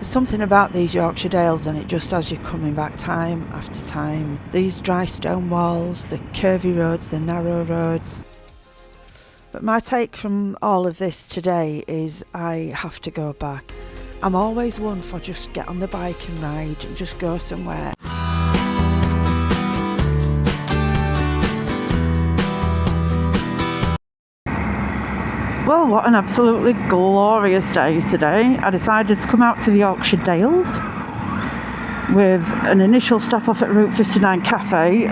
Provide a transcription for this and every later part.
There's something about these Yorkshire Dales and it just has you coming back time after time. These dry stone walls, the curvy roads, the narrow roads. But my take from all of this today is I have to go back. I'm always one for just get on the bike and ride and just go somewhere. Well, what an absolutely glorious day today. I decided to come out to the Aoocci Dales with an initial stop off at Route 59 Cafe,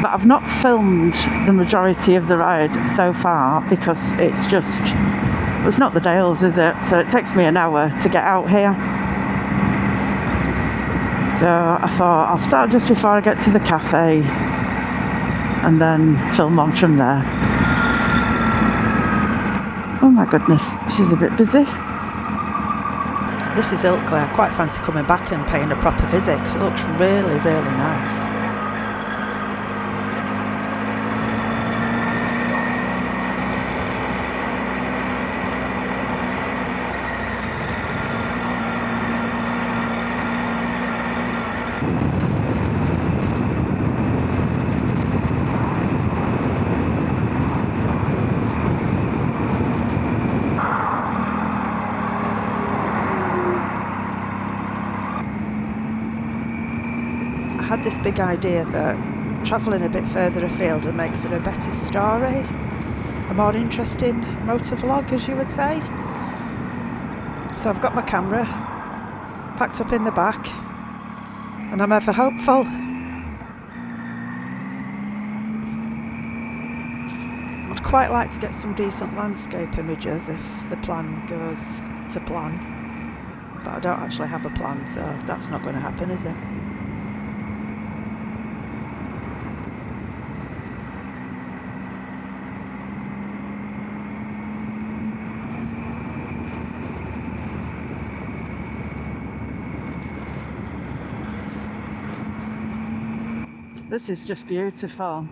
but I've not filmed the majority of the ride so far because it's not the Dales, is it? So it takes me an hour to get out here. So I thought I'll start just before I get to the cafe and then film on from there. Oh my goodness, she's a bit busy. This is Ilkley. I quite fancy coming back and paying a proper visit because it looks really, really nice. I had this big idea that travelling a bit further afield would make for a better story, a more interesting motor vlog, as you would say. So I've got my camera packed up in the back and I'm ever hopeful. I'd quite like to get some decent landscape images if the plan goes to plan, but I don't actually have a plan, so that's not going to happen, is it? This is just beautiful.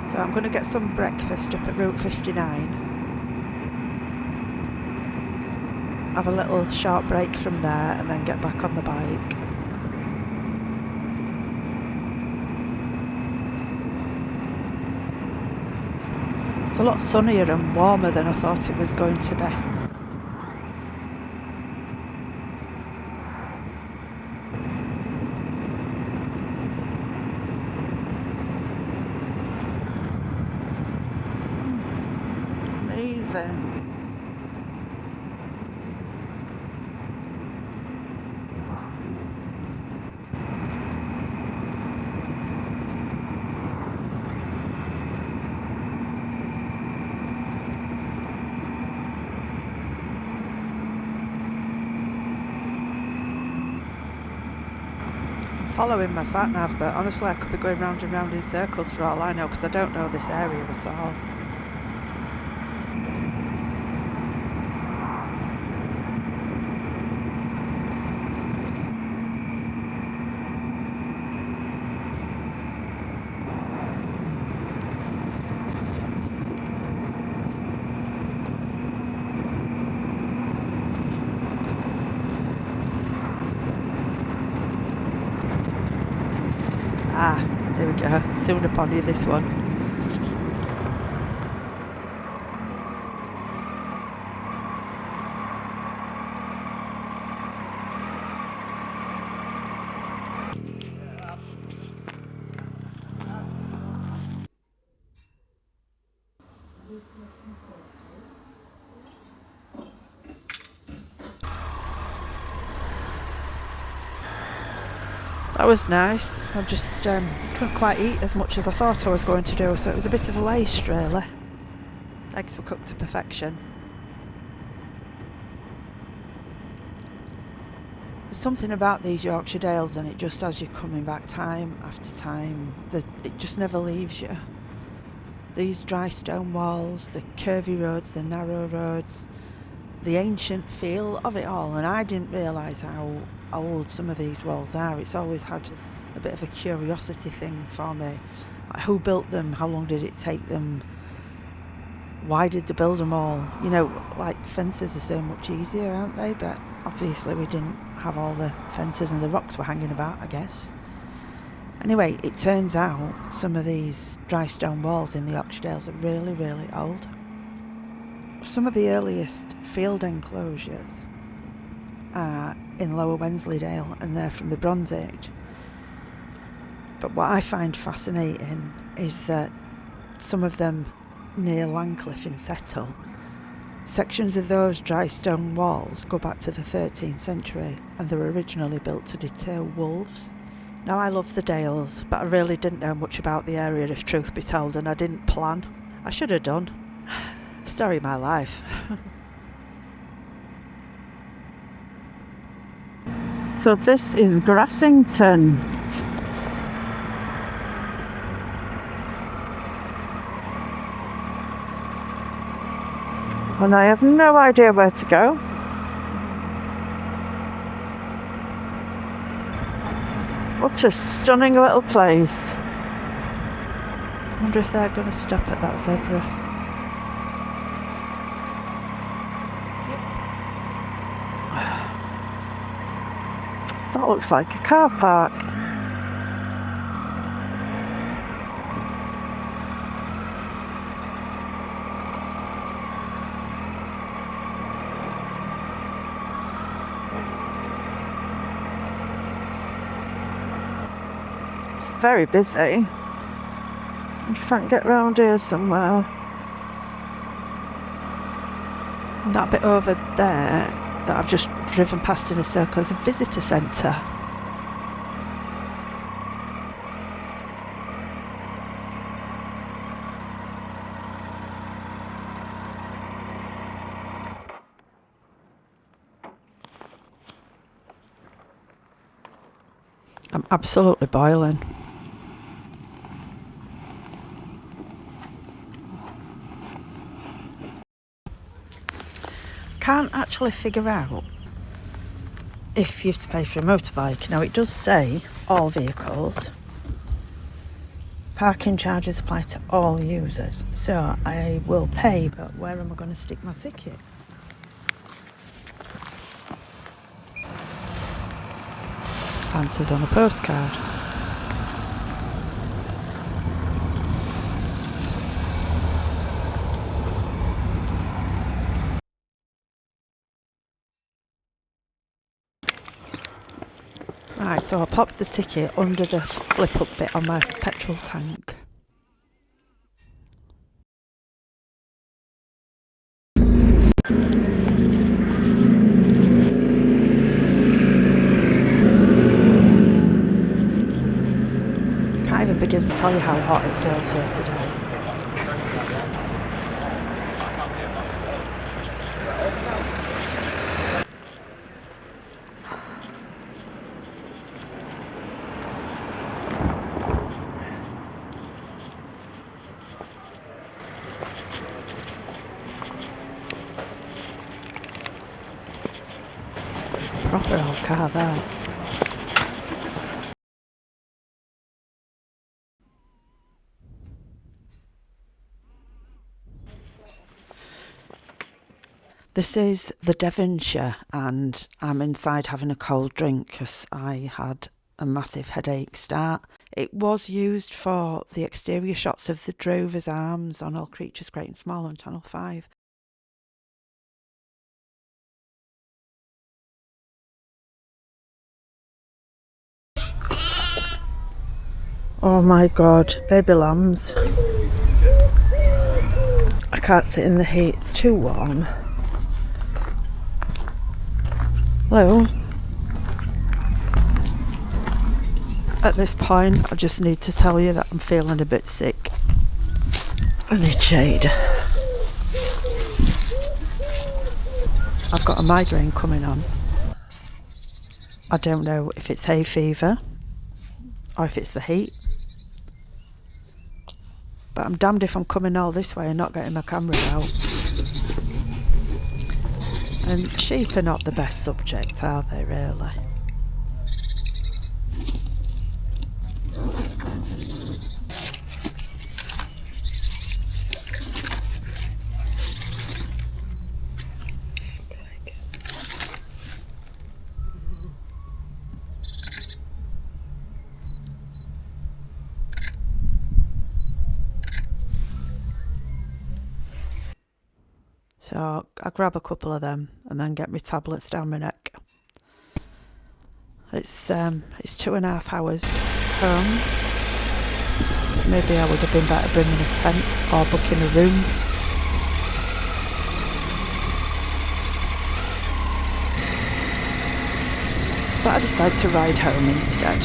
So I'm going to get some breakfast up at Route 59. Have a little short break from there and then get back on the bike. It's a lot sunnier and warmer than I thought it was going to be. Amazing. Following my sat nav, but honestly I could be going round and round in circles for all I know because I don't know this area at all. Ah, there we go. Soon upon you, this one. That was nice. I just couldn't quite eat as much as I thought I was going to do, so it was a bit of a waste really. Eggs were cooked to perfection. There's something about these Yorkshire Dales and it just has you coming back time after time. It just never leaves you. These dry stone walls, the curvy roads, the narrow roads, the ancient feel of it all, and I didn't realise how old some of these walls are. It's always had a bit of a curiosity thing for me. Like, who built them? How long did it take them? why did they build them all? You know, like fences are so much easier, aren't they? But obviously we didn't have all the fences and the rocks were hanging about, I guess. Anyway, it turns out some of these dry stone walls in the Yorkshire Dales are really, really old. Some of the earliest field enclosures are in Lower Wensleydale and they're from the Bronze Age. But what I find fascinating is that some of them near Langcliffe in Settle, sections of those dry stone walls go back to the 13th century and they were originally built to deter wolves. Now, I love the Dales, but I really didn't know much about the area, if truth be told, and I didn't plan. I should have done. Story of my life. So this is Grassington. And I have no idea where to go. What a stunning little place. I wonder if they're going to stop at that zebra. Yep. That looks like a car park. It's very busy. I wonder if I can get round here somewhere. And that bit over there that I've just driven past in a circle is a visitor centre. I'm absolutely boiling. Can't actually figure out if you have to pay for a motorbike. Now, it does say all vehicles. Parking charges apply to all users. So I will pay, but where am I going to stick my ticket? Answers on a postcard. Right, so I popped the ticket under the flip up bit on my petrol tank. Can't even begin to tell you how hot it feels here today. Proper old car there. This is the Devonshire and I'm inside having a cold drink because I had a massive headache start. It was used for the exterior shots of the Drover's Arms on All Creatures Great and Small on Channel 5. Oh my god, baby lambs. I can't sit in the heat, it's too warm. Hello. At this point, I just need to tell you that I'm feeling a bit sick. I need shade. I've got a migraine coming on. I don't know if it's hay fever or if it's the heat. But I'm damned if I'm coming all this way and not getting my camera out. And sheep are not the best subject, are they, really? So I grab a couple of them and then get my tablets down my neck. It's 2.5 hours home. So maybe I would have been better bringing a tent or booking a room. But I decided to ride home instead.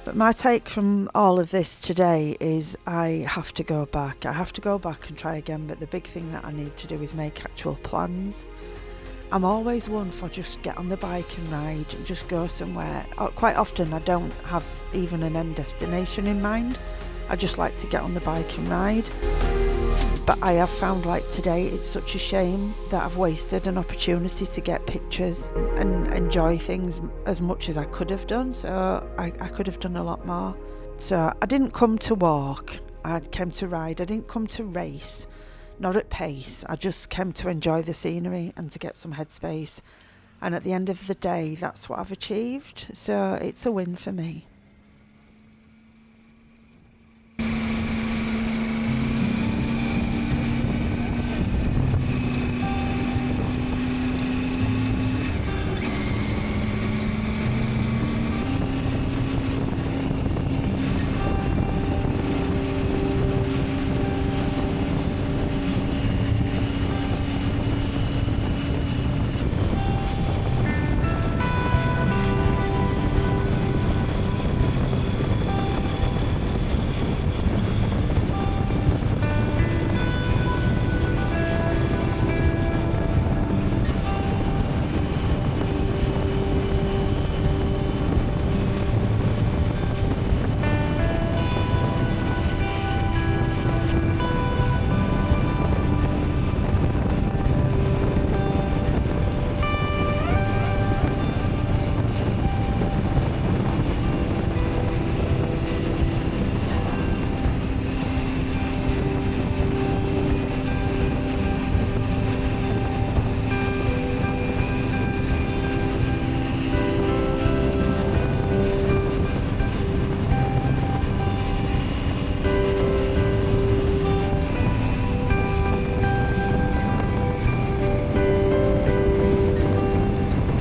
But my take from all of this today is I have to go back. I have to go back and try again, but the big thing that I need to do is make actual plans. I'm always one for just get on the bike and ride and just go somewhere. Quite often I don't have even an end destination in mind. I just like to get on the bike and ride. But I have found, like today, it's such a shame that I've wasted an opportunity to get pictures and enjoy things as much as I could have done. So I could have done a lot more. So I didn't come to walk, I came to ride. I didn't come to race, not at pace. I just came to enjoy the scenery and to get some headspace. And at the end of the day, that's what I've achieved. So it's a win for me.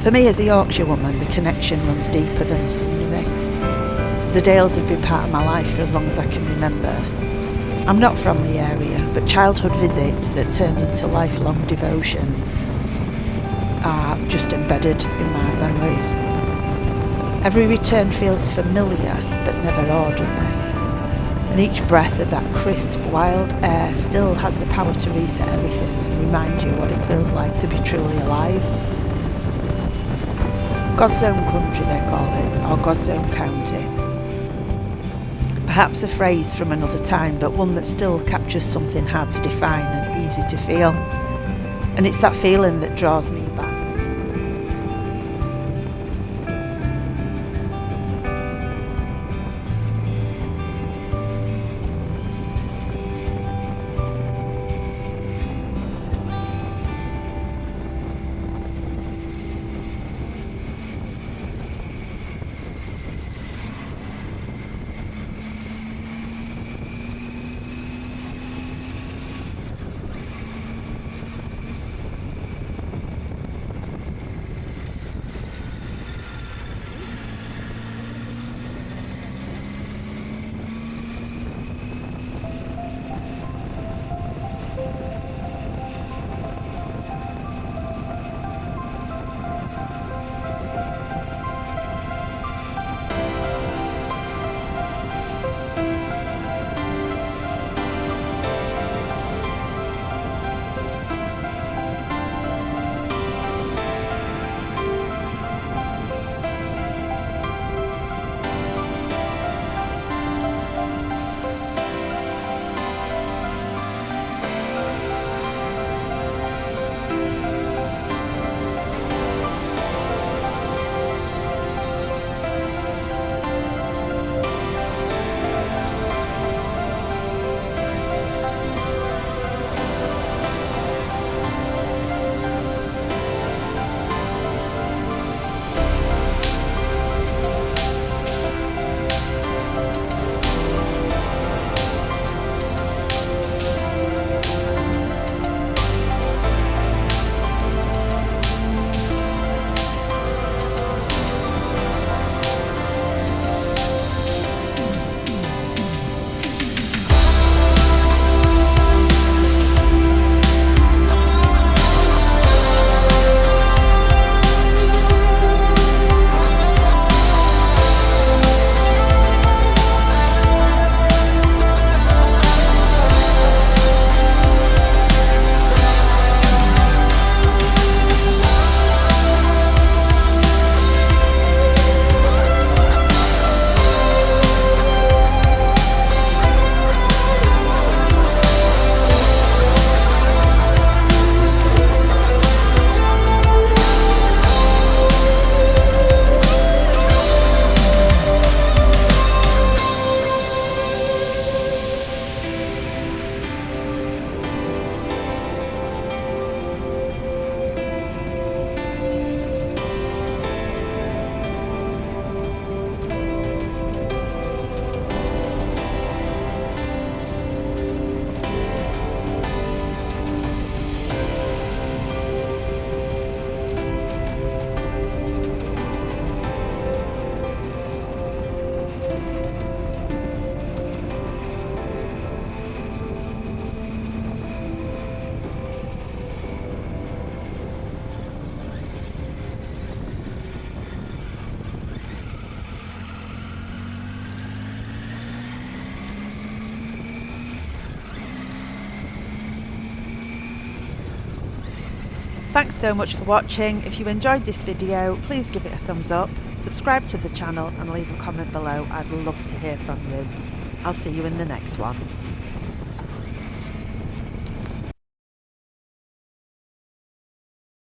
For me as a Yorkshire woman, the connection runs deeper than scenery. The Dales have been part of my life for as long as I can remember. I'm not from the area, but childhood visits that turned into lifelong devotion are just embedded in my memories. Every return feels familiar, but never ordinary. And each breath of that crisp, wild air still has the power to reset everything and remind you what it feels like to be truly alive. God's own country, they call it, or God's own county. Perhaps a phrase from another time, but one that still captures something hard to define and easy to feel. And it's that feeling that draws me back. Thanks so much for watching. If you enjoyed this video, please give it a thumbs up, subscribe to the channel and leave a comment below. I'd love to hear from you. I'll see you in the next one.